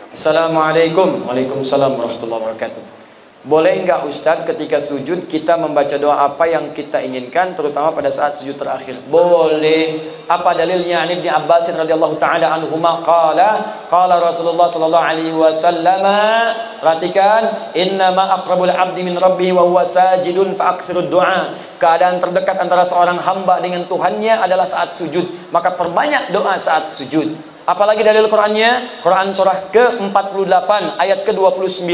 Assalamualaikum. Waalaikumsalam warahmatullahi wabarakatuh. Boleh enggak Ustadz ketika sujud kita membaca doa apa yang kita inginkan, terutama pada saat sujud terakhir? Boleh. Apa dalilnya? An Ibnu Abbas radhiyallahu taala anhuma qala Rasulullah sallallahu alaihi wasallam, perhatikan, innama aqrabul abdi min rabbih wa huwa sajidun fa aktsirud du'a. Keadaan terdekat antara seorang hamba dengan Tuhannya adalah saat sujud, maka perbanyak doa saat sujud. Apalagi dalil Qur'annya? Quran surah ke-48 ayat ke-29.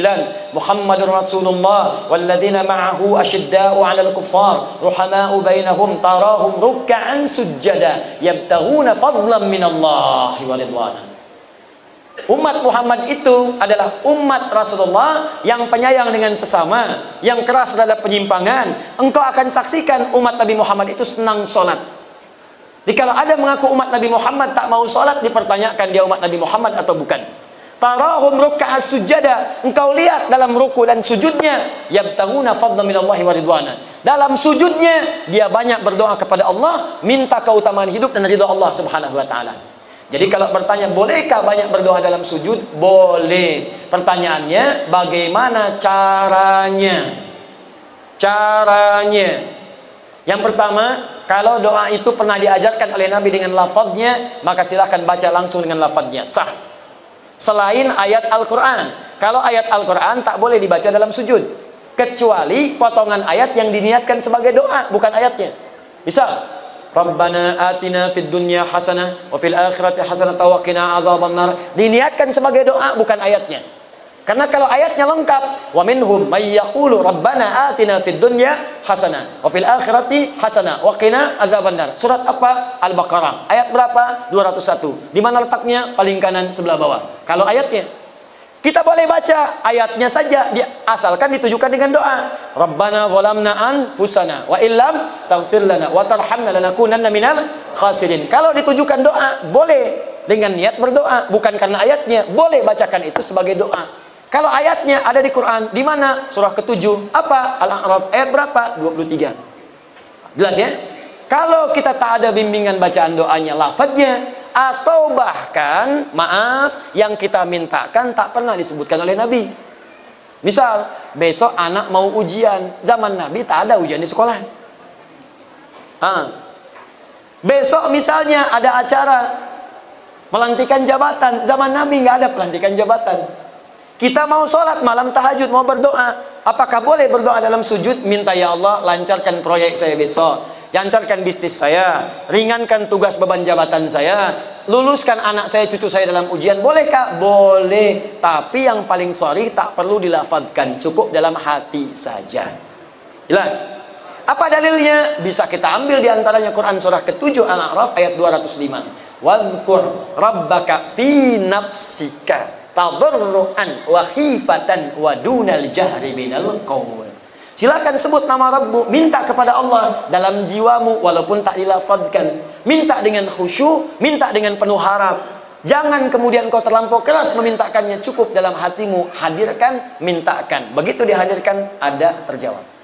Muhammadur Rasulullah walladzina ma'ahu asyidda'u 'alal kuffar ruhama'u bainahum tarahum ruk'an sujada yabtaghuna fadlan minallahi wa ridwana. Umat Muhammad itu adalah umat Rasulullah yang penyayang dengan sesama, yang keras terhadap penyimpangan. Engkau akan saksikan umat Nabi Muhammad itu senang sholat. Jadi kalau ada mengaku umat Nabi Muhammad tak mau sholat, dipertanyakan dia umat Nabi Muhammad atau bukan. Tarahum ruk'a sujada, engkau lihat dalam ruku dan sujudnya, yabtaghuna fadlan minallahi wa ridwana. Dalam sujudnya dia banyak berdoa kepada Allah, minta keutamaan hidup dan ridha Allah Subhanahu wa taala. Jadi kalau bertanya bolehkah banyak berdoa dalam sujud? Boleh. Pertanyaannya bagaimana caranya? Yang pertama, kalau doa itu pernah diajarkan oleh Nabi dengan lafadznya, maka silahkan baca langsung dengan lafadznya, sah. Selain ayat Al-Quran. Kalau ayat Al-Quran tak boleh dibaca dalam sujud, kecuali potongan ayat yang diniatkan sebagai doa, bukan ayatnya. Misal, Rabbana atina fid dunya hasanah wa fil akhirati hasanah wa qina adzabannar, diniatkan sebagai doa, bukan ayatnya. Karena kalau ayatnya lengkap, wa minhum may yaqulu rabbana atina fid dunya hasanah wa fil akhirati hasanah wa qina adzabannar. Surat apa? Al-Baqarah. Ayat berapa? 201. Di mana letaknya? Paling kanan sebelah bawah. Kalau ayatnya, kita boleh baca ayatnya saja, asalkan ditujukan dengan doa. Rabbana zalamna anfusana wa illam taghfir lana wa tarhamna lanakunanna minal khasirin. Kalau ditujukan doa, boleh dengan niat berdoa, bukan karena ayatnya. Boleh bacakan itu sebagai doa. Kalau ayatnya ada di Quran, di mana? Surah ke-7, apa? Al-A'raf, ayat berapa? 23. Jelas ya? Kalau kita tak ada bimbingan bacaan doanya, lafadznya, atau bahkan, maaf, yang kita mintakan tak pernah disebutkan oleh Nabi. Misal, besok anak mau ujian, zaman Nabi tak ada ujian di sekolah. Besok misalnya ada acara pelantikan jabatan, zaman Nabi nggak ada pelantikan jabatan. Kita mau sholat malam tahajud, mau berdoa, apakah boleh berdoa dalam sujud? Minta, ya Allah lancarkan proyek saya besok, lancarkan bisnis saya, ringankan tugas beban jabatan saya, luluskan anak saya, cucu saya dalam ujian. Bolehkah? Boleh. Tapi yang paling sharih tak perlu dilafadzkan, cukup dalam hati saja. Jelas? Apa dalilnya? Bisa kita ambil diantaranya Quran surah ke-7 Al-A'raf ayat 205. Wadhkur rabbaka fi nafsika tadarruan wa khifatan wa dunal jahri minal qaul. Silakan sebut nama Rabbu, minta kepada Allah dalam jiwamu walaupun tak dilafadzkan. Minta dengan khusyuk, minta dengan penuh harap. Jangan kemudian kau terlampau keras memintakannya, cukup dalam hatimu, hadirkan, mintakan. Begitu dihadirkan, ada terjawab.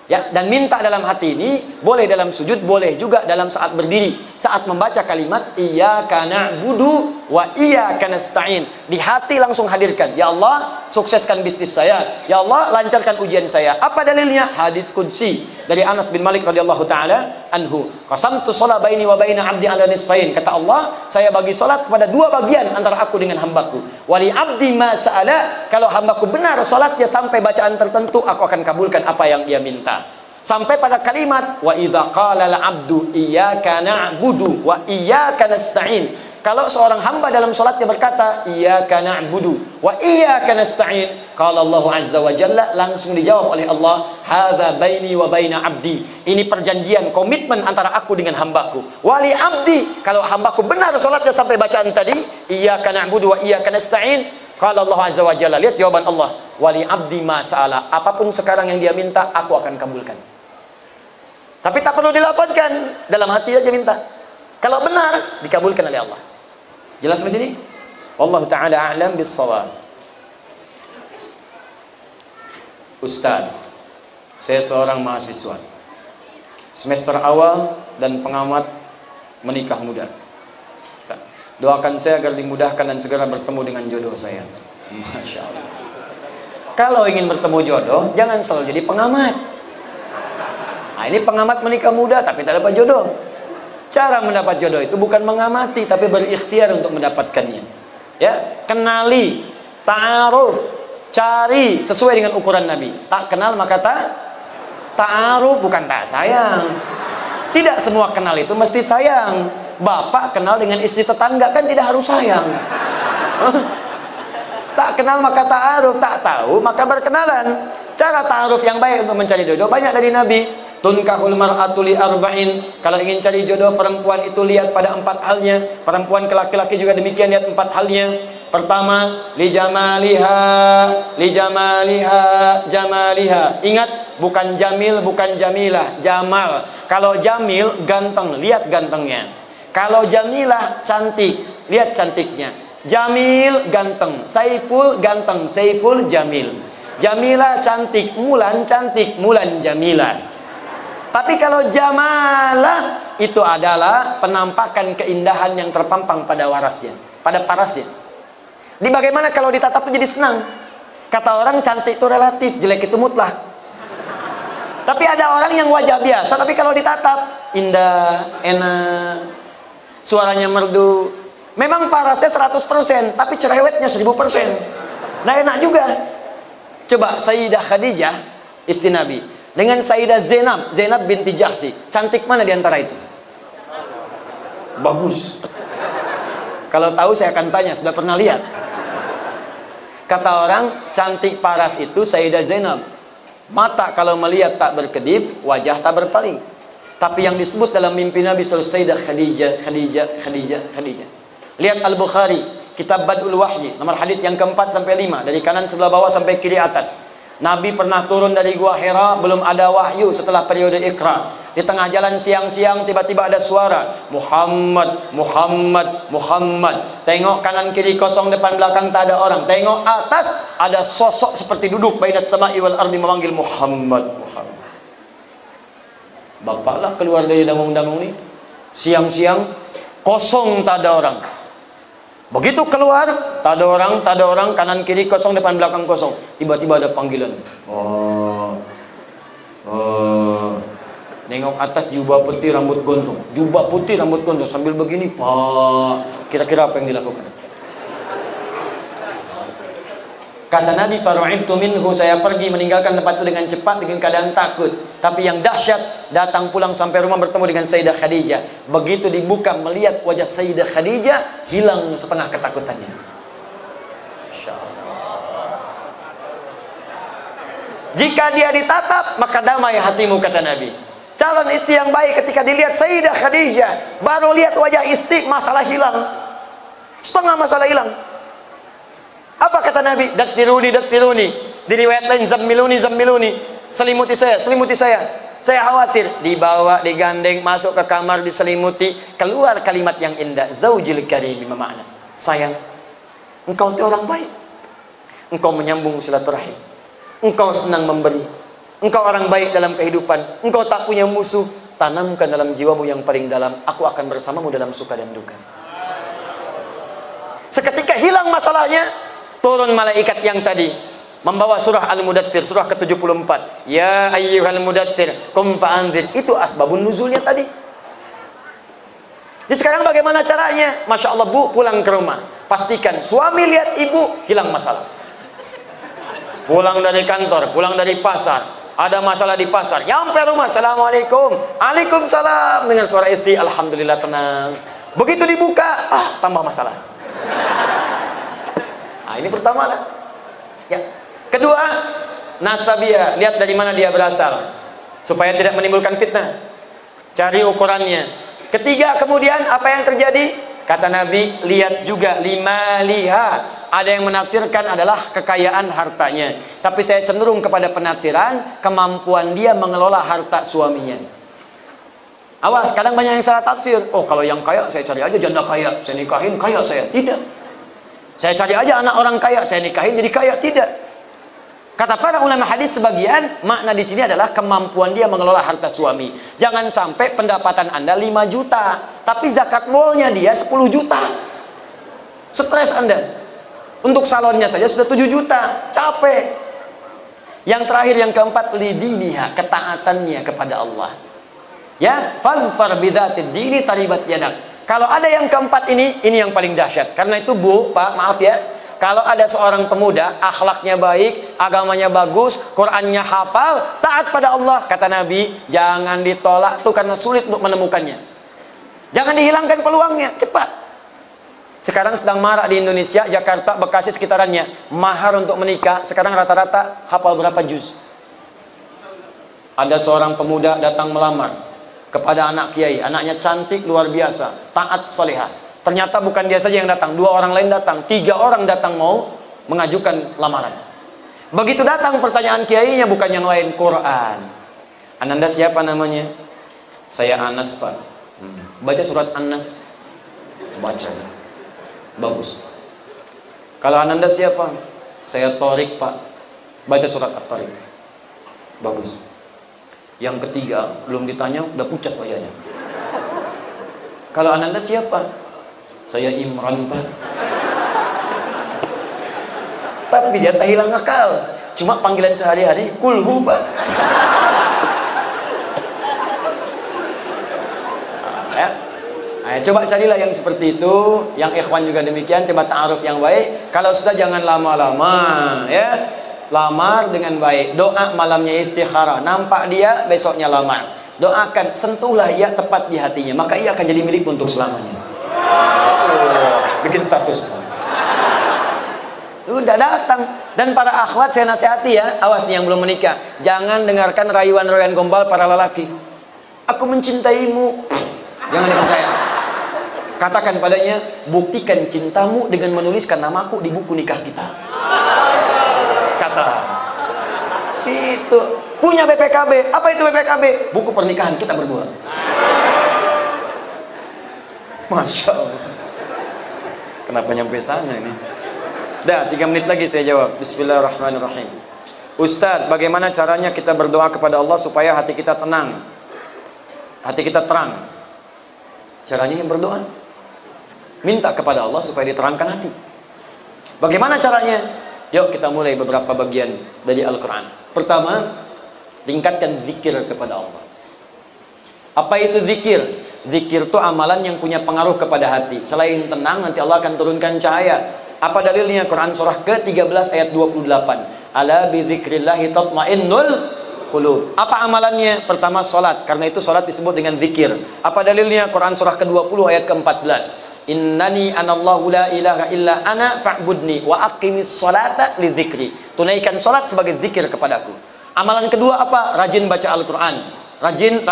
Ya, dan minta dalam hati ini boleh dalam sujud, boleh juga dalam saat berdiri, saat membaca kalimat iyyaka na'budu wa iyyaka nasta'in. Di hati langsung hadirkan, ya Allah sukseskan bisnis saya, ya Allah lancarkan ujian saya. Apa dalilnya? Hadis qudsi dari Anas bin Malik radhiyallahu taala anhu. Qasamtu shalah baini wa baina 'abdi 'ala nisfain. Kata Allah, saya bagi salat kepada dua bagian antara aku dengan hambaku. Wali 'abdi ma sa'ala, kalau hambaku benar salatnya sampai bacaan tertentu, aku akan kabulkan apa yang dia minta. Sampai pada kalimat wa idza qala al-'abdu iyyaka na'budu wa iyyaka nasta'in. Kalau seorang hamba dalam salatnya berkata iyyaka na'budu wa iyyaka nasta'in, qala Allah azza wa jalla, langsung dijawab oleh Allah, hadza baini wa baina 'abdi. Ini perjanjian, komitmen antara aku dengan hambaku. Wali 'abdi, kalau hambaku benar salatnya sampai bacaan tadi iyyaka na'budu wa iyyaka nasta'in, qala Allah azza wa jalla, lihat jawaban Allah, wali 'abdi ma sa'ala, apapun sekarang yang dia minta aku akan kabulkan. Tapi tak perlu dilafadzkan, dalam hati aja minta. Kalau benar, dikabulkan oleh Allah. Jelas di sini? Wallahu taala a'lam bis-shawab. Ustaz, saya seorang mahasiswa semester awal dan pengamat menikah muda. Doakan saya agar dimudahkan dan segera bertemu dengan jodoh saya. Masya Allah. Kalau ingin bertemu jodoh, jangan selalu jadi pengamat. Nah, ini pengamat menikah muda tapi tak dapat jodoh. Cara mendapat jodoh itu bukan mengamati, tapi berikhtiar untuk mendapatkannya. Ya, kenali, ta'aruf, cari sesuai dengan ukuran Nabi. Tak kenal maka ta'aruf, bukan tak sayang. Tidak semua kenal itu mesti sayang. Bapak kenal dengan istri tetangga kan tidak harus sayang. Tak kenal maka ta'aruf, tak tahu maka berkenalan. Cara ta'aruf yang baik untuk mencari jodoh banyak dari Nabi. Tunkahul mar'atu li arba'in. Kalau ingin cari jodoh perempuan itu lihat pada 4 halnya. Perempuan ke laki-laki juga demikian, lihat 4 halnya. Pertama, li jamaliha, jamaliha. Ingat, bukan jamil, bukan jamilah, jamal. Kalau jamil ganteng, lihat gantengnya. Kalau jamilah cantik, lihat cantiknya. Jamil ganteng, Saiful ganteng, Saiful jamil. Jamilah cantik, Mulan cantik, Mulan jamilah. Tapi kalau jamalah itu adalah penampakan keindahan yang terpampang pada warasnya, pada parasnya. Di bagaimana kalau ditatap jadi senang? Kata orang cantik itu relatif, jelek itu mutlak. Tapi ada orang yang wajah biasa, tapi kalau ditatap indah, enak, suaranya merdu. Memang parasnya 100%, tapi cerewetnya 1000%. Nah enak juga. Coba Sayyidah Khadijah, istri Nabi, dengan Sayyidah Zainab binti Jahsy, cantik mana di antara itu? Bagus. Kalau tahu saya akan tanya, sudah pernah lihat? Kata orang, cantik paras itu Sayyidah Zainab. Mata kalau melihat tak berkedip, wajah tak berpaling. Tapi yang disebut dalam mimpi Nabi Sayyidah Khadijah. Lihat Al-Bukhari, Kitab Bad'ul Wahyi, nomor hadis yang keempat sampai 5, dari kanan sebelah bawah sampai kiri atas. Nabi pernah turun dari Gua Hira, belum ada wahyu setelah periode Iqra. Di tengah jalan siang-siang tiba-tiba ada suara, Muhammad, Muhammad, Muhammad. Tengok kanan kiri kosong, depan belakang tak ada orang. Tengok atas ada sosok seperti duduk bainas sama'i wal ardi memanggil Muhammad, Muhammad. Bapaklah keluar dari dangung-dangung ini. Siang-siang kosong tak ada orang. Begitu keluar, tak ada orang, kanan kiri kosong, depan belakang kosong. Tiba-tiba ada panggilan. Nengok atas jubah putih rambut gondrong. Jubah putih rambut gondrong sambil begini, Pak. Kira-kira apa yang dilakukan? Kata Nabi, faru'ibtu minhu, saya pergi meninggalkan tempat itu dengan cepat dengan keadaan takut. Tapi yang dahsyat, datang pulang sampai rumah bertemu dengan Sayyidah Khadijah. Begitu dibuka melihat wajah Sayyidah Khadijah, hilang setengah ketakutannya. Jika dia ditatap, maka damai hatimu, kata Nabi. Calon istri yang baik ketika dilihat Sayyidah Khadijah, baru lihat wajah istri, masalah hilang. Setengah masalah hilang. Apa kata Nabi? Dastiruni, dastiruni. Di riwayat lain, zammiluni, zammiluni. Selimuti saya, selimuti saya. Saya khawatir. Dibawa, digandeng, masuk ke kamar, diselimuti. Keluar kalimat yang indah. Zaujil karim, makna. Sayang, engkau itu orang baik. Engkau menyambung silaturahim. Engkau senang memberi. Engkau orang baik dalam kehidupan. Engkau tak punya musuh. Tanamkan dalam jiwamu yang paling dalam. Aku akan bersamamu dalam suka dan duka. Seketika hilang masalahnya. Turun malaikat yang tadi membawa surah Al-Mudaththir, surah ke-74. Ya ayyuhal mudaththir, qum fa'anzir. Itu asbabun nuzulnya tadi. Jadi sekarang bagaimana caranya? Masya Allah, Bu, pulang ke rumah. Pastikan suami lihat ibu, hilang masalah. Pulang dari kantor, pulang dari pasar, ada masalah di pasar. Nyampe rumah, Assalamualaikum. Waalaikumsalam. Dengar suara istri, Alhamdulillah tenang. Begitu dibuka, tambah masalah. Nah, ini pertama lah. Ya. Kedua, nasabiyah, lihat dari mana dia berasal supaya tidak menimbulkan fitnah. Cari ukurannya. Ketiga, kemudian apa yang terjadi? Kata Nabi, lihat juga lima liha. Ada yang menafsirkan adalah kekayaan hartanya. Tapi saya cenderung kepada penafsiran kemampuan dia mengelola harta suaminya. Awas, kadang banyak yang salah tafsir. Oh, kalau yang kaya saya cari aja janda kaya, saya nikahin kaya saya. Tidak. Saya cari aja anak orang kaya, saya nikahin jadi kaya. Tidak. Kata para ulama hadis sebagian, makna di sini adalah kemampuan dia mengelola harta suami. Jangan sampai pendapatan Anda 5 juta, tapi zakat molnya dia 10 juta. Stres Anda. Untuk salonnya saja sudah 7 juta. Capek. Yang terakhir, yang keempat, lidiniha, ketaatannya kepada Allah. Ya, fadfar bidzatid dini taribat yadak. Kalau ada yang keempat ini yang paling dahsyat. Karena itu Bu, Pak, maaf ya. Kalau ada seorang pemuda, akhlaknya baik, agamanya bagus, Qur'annya hafal, taat pada Allah, kata Nabi, jangan ditolak tuh karena sulit untuk menemukannya. Jangan dihilangkan peluangnya, cepat. Sekarang sedang marak di Indonesia, Jakarta, Bekasi sekitarannya, mahar untuk menikah, sekarang rata-rata hafal berapa juz. Ada seorang pemuda datang melamar kepada anak kiai, anaknya cantik luar biasa, taat salihah. Ternyata bukan dia saja yang datang, 2 orang lain datang, 3 orang datang mau mengajukan lamaran. Begitu datang pertanyaan kiainya bukan yang lain, Quran. Ananda siapa namanya? Saya Anas, Pak. Baca surat An-Nas. Baca. Bagus. Kalau Ananda siapa? Saya Torik, Pak. Baca surat At-Torik. Bagus. Yang ketiga, belum ditanya, udah pucat wajahnya. Kalau Ananda siapa? Saya Imran, Pak. Tapi dia tak hilang akal. Cuma panggilan sehari-hari, kulhu, Pak. Ya. Nah, coba carilah yang seperti itu. Yang ikhwan juga demikian. Coba ta'aruf yang baik. Kalau sudah jangan lama-lama, ya. Lamar dengan baik. Doa malamnya istikharah. Nampak dia, besoknya lamar. Doakan, sentuhlah ia tepat di hatinya. Maka ia akan jadi milik untuk selamanya. Bikin status. Udah datang. Dan para akhwat saya nasihati ya, awas nih yang belum menikah, jangan dengarkan rayuan-rayuan gombal para lelaki. Aku mencintaimu. Jangan dipercaya. Katakan padanya, buktikan cintamu dengan menuliskan namaku di buku nikah kita. Catat. Itu punya BPKB. Apa itu BPKB? Buku pernikahan kita berdua. Masya Allah. Kenapa nyampe sana ini? Dah, 3 menit lagi saya jawab. Bismillahirrahmanirrahim. Ustadz, bagaimana caranya kita berdoa kepada Allah supaya hati kita tenang, hati kita terang? Caranya yang berdoa. Minta kepada Allah supaya diterangkan hati. Bagaimana caranya? Yuk kita mulai beberapa bagian dari Al-Quran. Pertama, tingkatkan zikir kepada Allah. Apa itu zikir? Zikir itu amalan yang punya pengaruh kepada hati. Selain tenang, nanti Allah akan turunkan cahaya. Apa dalilnya? Quran surah ke-13 ayat 28. Ala bi dzikrillahi tatmainnul qulub. Apa amalannya? Pertama, salat. Karena itu salat disebut dengan zikir. Apa dalilnya? Quran surah ke-20 ayat ke-14. Innani anallahu la ilaha illa ana fa'budni wa aqimis salata lidzikri. Tunaikan salat sebagai zikir kepadaku. Amalan kedua apa? Rajin baca Al-Quran. Rajin.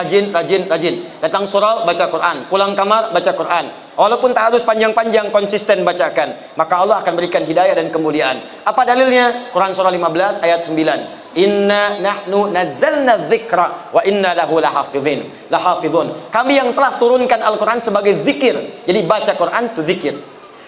Datang surau, baca Quran. Pulang kamar, baca Quran. Walaupun tak harus panjang-panjang, konsisten bacakan. Maka Allah akan berikan hidayah dan kemuliaan. Apa dalilnya? Quran surah 15 ayat 9. Inna nahnu nazzalna dzikra wa inna lahu lahafidhun. Kami yang telah turunkan Al-Quran sebagai zikir. Jadi baca Quran itu zikir.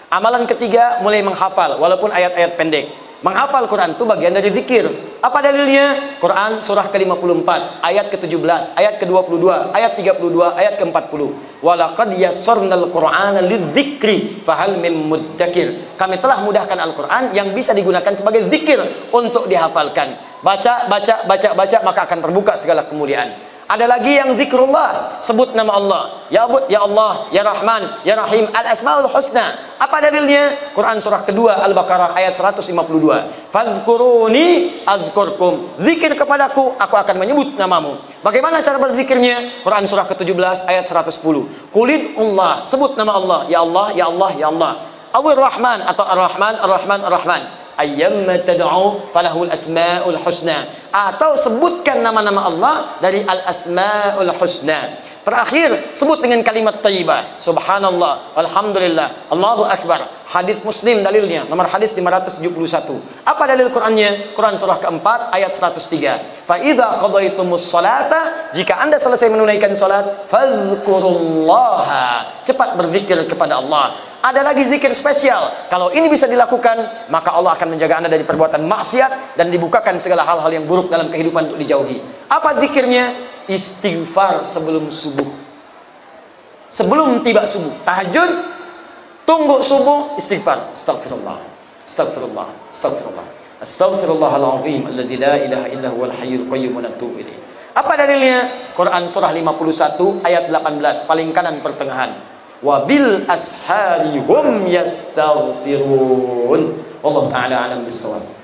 Amalan ketiga, mulai menghafal walaupun ayat-ayat pendek. Menghafal Quran itu bagian dari zikir. Apa dalilnya? Quran surah ke-54 ayat ke-17, ayat ke-22, ayat 32, ayat ke-40. Walaqad yassarnal Qur'ana lidzikri fahal mim muddakir. Kami telah mudahkan Al-Quran yang bisa digunakan sebagai zikir untuk dihafalkan. Baca, maka akan terbuka segala kemuliaan. Ada lagi yang zikrullah, sebut nama Allah. Ya Abud, Ya Allah, Ya Rahman, Ya Rahim, Al-Asma'ul Husna. Apa dalilnya? Quran surah kedua Al-Baqarah ayat 152. Fadhkuruni adzkurkum. Zikir kepadaku, aku akan menyebut namamu. Bagaimana cara berzikirnya? Quran surah ke-17 ayat 110. Qulidullah, sebut nama Allah. Ya Allah, Ya Allah, Ya Allah. Awir Rahman atau Ar-Rahman, Ar-Rahman, Ar-Rahman. Ayyamma tad'u falahul asmaul husna. Atau sebutkan nama-nama Allah dari al-asmaul husna. Terakhir, sebut dengan kalimat thayyibah. Subhanallah, alhamdulillah, Allahu akbar. Hadis Muslim dalilnya, nomor hadis 571. Apa dalil Qur'annya? Quran surah keempat ayat 103. Fa idza qadaitumus salata, jika Anda selesai menunaikan salat, fadhkurullaha. Cepat berzikir kepada Allah. Ada lagi zikir spesial. Kalau ini bisa dilakukan, maka Allah akan menjaga Anda dari perbuatan maksiat dan dibukakan segala hal-hal yang buruk dalam kehidupan untuk dijauhi. Apa zikirnya? Istighfar sebelum subuh. Sebelum tiba subuh. Tahajud, Tunggu subuh, istighfar. Astagfirullah. Astagfirullah. Astagfirullah. Astaghfirullahalazim alladzi la ilaha illa huwal hayyul qayyum wa natubu ilaih. Apa dalilnya? Quran surah 51 ayat 18, paling kanan pertengahan. Wa bil ashari hum yastaghfirun. Wallahu taala alam bissawab.